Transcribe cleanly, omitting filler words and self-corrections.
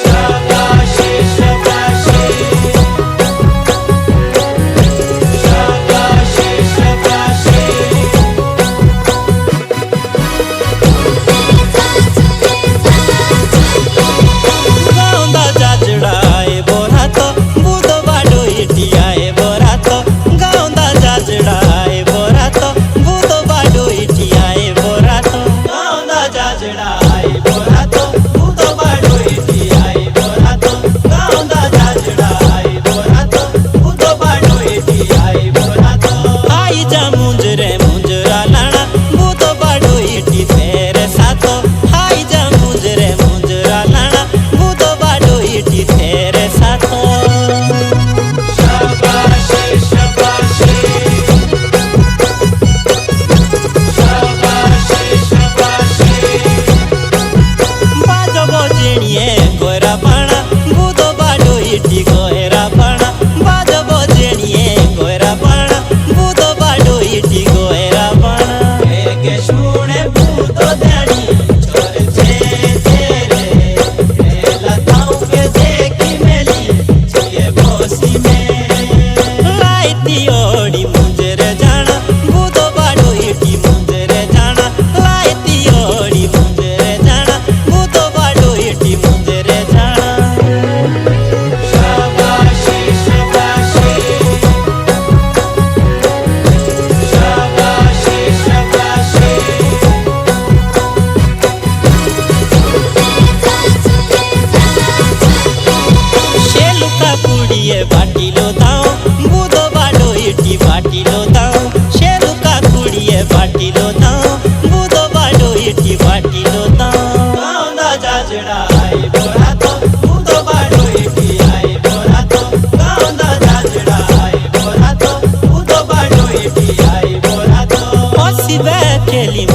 शाबाशी शाबाशी शाबाशी शाबाशी गाउँदा जाजडाए बोरा तो बुदो बाडो इटियाए बोरा तो गाउँदा जाजडाए बोरा तो बुदो बाडो इटियाए बोरा तो गाउँदा जाजडाए बोरा तो बुदो बाडो इटियाए बोरा तो गाउँदा जाजडाए बोरा तो बुदो बाडो इटियाए बोरा तो आई जा मुंजरे मुंजरा लाना बुदो बाडो इटी तेरे साथो आई जा मुंजरे मुंजरा लाना बुदो बाडो इटी तेरे साथो शाबाशी शाबाशी शाबाशी शाबाशी बाजो बजेणिए गोरा पाणा बुदो बाडो इटी गोरा पाणा बाजो बजेणिए गोरा पाणा बुदो बाडो इटी गोरा पाणा के शुणे बुदो दाणी छोर छे रे लताओं के देखी मेली छे बोसी में लाइती ओडी मुंजरे जाना बुदो बाडो इटी मुंजरे जाना लाइती ओडी मुंजरे जाना बुदो बाडो इटी मुंजरे जाना शाबाशी शाबाशी शाबाशी शाबाशी शेलुका कुड़िए बाटिलो दाओ बुदो बाडो इटी बाटिलो दाओ शेलुका कुड़िए बाटिलो दाओ बुदो बाडो इटी बाटिलो दाओ गाउँदा जाजड़ा आई बोरा तो बुदो बाडो इटी आई बोरा तो गाउँदा जाजड़ा आई बोरा तो बुदो बाडो इटी आई बोरा तो हसी बे खेली